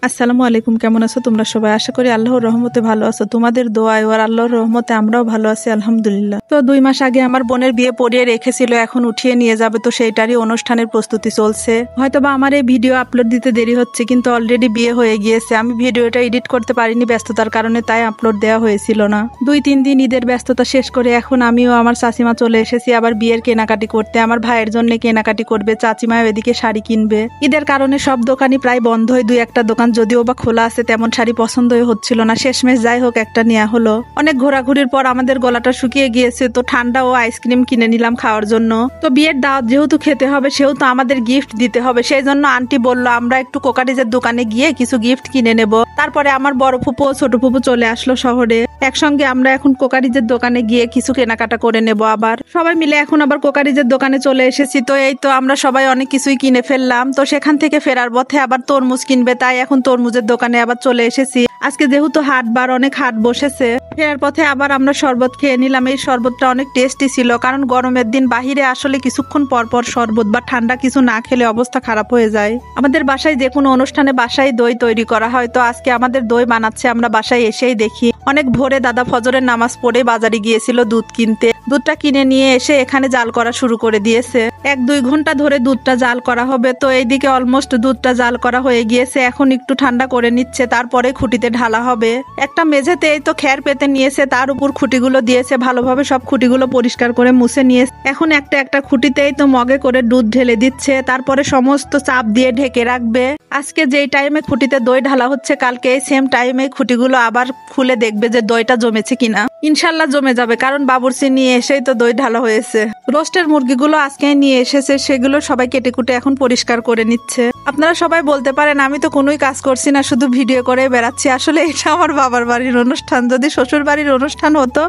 আসসালামু আলাইকুম, কেমন আছো তোমরা সবাই? আশা করি আল্লাহর রহমতে ভালো আছো। তোমাদের দোয়ায় আর আল্লাহর রহমতে আমরাও ভালো আছি আলহামদুলিল্লাহ। তো 2 মাস আগে আমার বোনের বিয়ে পড়িয়ে রেখেছিল, এখন উঠিয়ে নিয়ে যাবে, তো সেইটারই অনুষ্ঠানের প্রস্তুতি চলছে। হয়তোবা আমার এই ভিডিও আপলোড দিতে দেরি হচ্ছে, কিন্তু অলরেডি বিয়ে হয়ে গিয়েছে। আমি ভিডিওটা এডিট করতে পারিনি ব্যস্ততার কারণে, তাই আপলোড দেওয়া হয়েছিল না। 2-3 দিন ঈদের ব্যস্ততা শেষ করে এখন আমিও আমার চাচিমা চলে এসেছি আবার বিয়ের কেনাকাটি করতে। আমার ভাইয়ের জন্য কেনাকাটি করবে, চাচিমাও এদিকে শাড়ি কিনবে। ঈদের কারণে সব দোকানই প্রায় বন্ধ হয়, 2-1টা দোকান যদিও বা খোলা আছে, তেমন শাড়ি পছন্দই হচ্ছিল না। শেষমেশ যাই হোক একটা নেওয়া হলো। অনেক ঘোরাঘুরির পর আমাদের গলাটা শুকিয়ে গিয়েছে, তো ঠান্ডা ও আইসক্রিম কিনে নিলাম খাওয়ার জন্য। তো বিয়ের দাওয়াত যেহেতু খেতে হবে, সেহেতু আমাদের গিফট দিতে হবে, সেই জন্য আন্টি বললো আমরা একটু কোকারিজের দোকানে গিয়ে কিছু গিফট কিনে নেব। তারপরে আমার বড় ফুপু ও ছোট ফুপু চলে আসলো শহরে। একসঙ্গে আমরা এখন কোকারিজের দোকানে গিয়ে কিছু কেনাকাটা করে নেব। আবার সবাই মিলে এখন আবার কোকারিজের দোকানে চলে এসেছি। তো এই তো আমরা সবাই অনেক কিছুই কিনে ফেললাম। তো সেখান থেকে ফেরার পথে আবার তরমুজ কিনবে, তাই এখন তরমুজের দোকানে আবার চলে এসেছি। আজকে যেহেতু হাটবার, অনেক হাট বসেছে। ফেরার পথে আবার আমরা শরবত খেয়ে নিলাম। এই শরবতটা অনেক টেস্টি ছিল, কারণ গরমের দিন বাহিরে আসলে কিছুক্ষণ পর পর শরবত বা ঠান্ডা কিছু না খেলে অবস্থা খারাপ হয়ে যায়। আমাদের বাসায় যে কোনো অনুষ্ঠানে বাসায় দই তৈরি করা হয়, তো আজকে আমাদের দই বানাচ্ছে, আমরা বাসায় এসেই দেখি। অনেক ভোরে দাদা ফজরের নামাজ পড়ে বাজারে গিয়েছিল দুধ কিনতে। দুধটা কিনে নিয়ে এসে এখানে জাল করা শুরু করে দিয়েছে। 1-2 ঘন্টা ধরে দুধটা জাল করা হবে। তো এইদিকে অলমোস্ট দুধটা জাল করা হয়ে গিয়েছে, এখন একটু ঠান্ডা করে নিচ্ছে, তারপরে খুঁটিতে ঢালা হবে। একটা মেঝেতে এই তো খ্যার পেতে নিয়েছে, তার উপর খুঁটিগুলো দিয়েছে, ভালোভাবে সব খুঁটিগুলো পরিষ্কার করে মুছে নিয়েছে। এখন একটা একটা খুঁটিতেই তো মগে করে দুধ ঢেলে দিচ্ছে, তারপরে সমস্ত চাপ দিয়ে ঢেকে রাখবে। আজকে যেই টাইমে খুঁটিতে দই ঢালা হচ্ছে, কালকে এই সেম টাইমে খুঁটিগুলো আবার খুলে দেখবে যে দইটা জমেছে কিনা। ইনশাল্লাহ জমে যাবে, কারণ বাবুর্চি নিয়ে এসেই তো দই ঢালা হয়েছে। রোস্টের মুরগিগুলো আজকে নিয়ে এসেছে, সেগুলো সবাই কেটে কুটে এখন পরিষ্কার করে নিচ্ছে। আপনারা সবাই বলতে পারেন আমি তো কোনোই কাজ করছি না, শুধু ভিডিও করে বেড়াচ্ছি। আসলে এটা আমার বাবার বাড়ির অনুষ্ঠান, যদি শ্বশুর বাড়ির অনুষ্ঠান হতো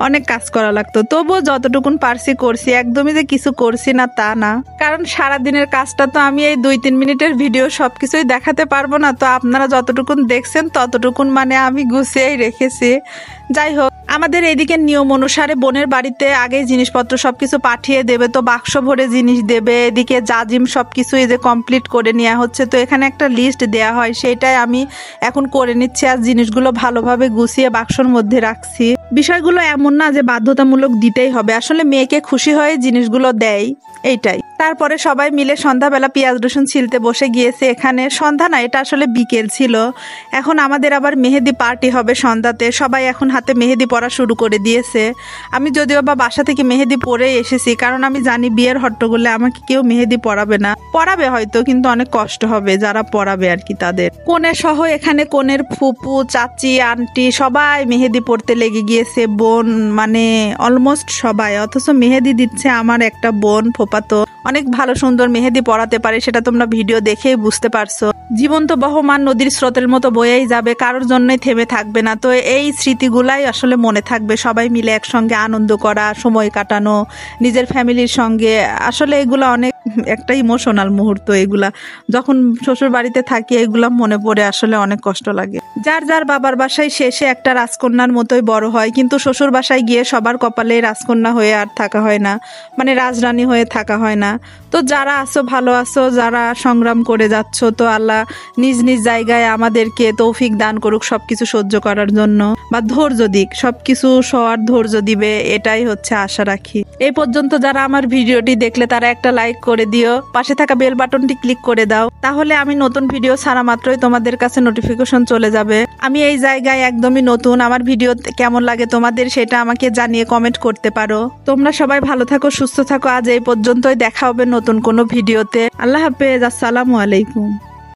অনেক কাজ করা লাগতো। তবুও যতটুকুন পারছি করছি, একদমই যে কিছু করছি না তা না, কারণ সারাদিনের কাজটা তো আমি এই 2-3 মিনিটের ভিডিও সবকিছুই দেখাতে পারবো না। তো আপনারা যতটুকুন দেখছেন ততটুকুন মানে আমি গুছিয়েই রেখেছি। যাই হোক, আমাদের এইদিকে নিয়ম অনুসারে বোনের বাড়িতে আগে জিনিসপত্র সবকিছু পাঠিয়ে দেবে, তো বাক্স ভরে জিনিস দেবে। এদিকে জাজিম সবকিছু এই যে কমপ্লিট করে নেওয়া হচ্ছে, তো এখানে একটা লিস্ট দেয়া হয়, সেইটাই আমি এখন করে নিচ্ছি। আর জিনিসগুলো ভালোভাবে গুছিয়ে বাক্সর মধ্যে রাখছি। বিষয়গুলো এমন না যে বাধ্যতামূলক দিতেই হবে, আসলে মেয়েকে খুশি হয়ে জিনিসগুলো দেয়, এইটাই। তারপরে সবাই মিলে সন্ধ্যাবেলা পেঁয়াজ রসুন ছিলতে বসে গিয়েছে। এখানে সন্ধ্যা না, এটা আসলে বিকেল ছিল। এখন আমাদের আবার মেহেদি পার্টি হবে সন্ধ্যাতে, সবাই এখন হাতে মেহেদি পরা শুরু করে দিয়েছে। আমি যদিও বা বাসা থেকে মেহেদি পরে এসেছি, কারণ আমি জানি বিয়ের হট্টগোলে আমাকে কেউ মেহেদি পরাবে না, পরাবে হয়তো, কিন্তু অনেক কষ্ট হবে যারা পরাবে আর কি তাদের। কনে সহ এখানে কনের ফুপু, চাচি, আন্টি সবাই মেহেদি পড়তে লেগে গিয়েছে। বোন মানে অলমোস্ট সবাই, অথচ মেহেদি দিচ্ছে আমার একটা বোন ফোপাতো। অনেক ভালো সুন্দর মেহেদি পড়াতে পারে, সেটা তোমরা ভিডিও দেখেই বুঝতে পারছো। জীবন তো বহমান নদীর স্রোতের মতো বয়েই যাবে, কারোর জন্যই থেমে থাকবে না। তো এই স্মৃতিগুলাই আসলে মনে থাকবে, সবাই মিলে একসঙ্গে আনন্দ করা, সময় কাটানো নিজের ফ্যামিলির সঙ্গে। আসলে এগুলো অনেক একটা ইমোশনাল মুহূর্ত। এগুলা যখন শ্বশুর বাড়িতে থাকি এগুলা মনে পড়ে, আসলে অনেক কষ্ট লাগে। যার যার বাবার বাসায় শেষে একটা রাজকন্যার মতোই বড় হয়, কিন্তু শ্বশুর বাসায় গিয়ে সবার কপালে রাজকন্যা হয়ে আর থাকা হয় না, মানে রাজরানী হয়ে থাকা হয় না। তো যারা আছো ভালো আছো, যারা সংগ্রাম করে যাচ্ছ, তো আল্লাহ নিজ নিজ জায়গায় আমাদেরকে তৌফিক দান করুক সবকিছু সহ্য করার জন্য, বা ধৈর্য দিক, সবকিছু সবার ধৈর্য দিবে, এটাই হচ্ছে আশা রাখি। এই পর্যন্ত যারা আমার ভিডিওটি দেখলে তারা একটা লাইক করে দিও, পাশে থাকা বেল বাটনটি ক্লিক করে দাও, তাহলে আমি নতুন ভিডিও ছাড়া মাত্রই তোমাদের কাছে নোটিফিকেশন চলে যাবে। আমি এই জায়গায় একদমই নতুন, আমার ভিডিও কেমন লাগে তোমাদের সেটা আমাকে জানিয়ে কমেন্ট করতে পারো। তোমরা সবাই ভালো থাকো, সুস্থ থাকো। আজ এই পর্যন্তই, দেখা হবে নতুন কোনো ভিডিওতে। আল্লাহ হাফেজ, আসসালামু আলাইকুম।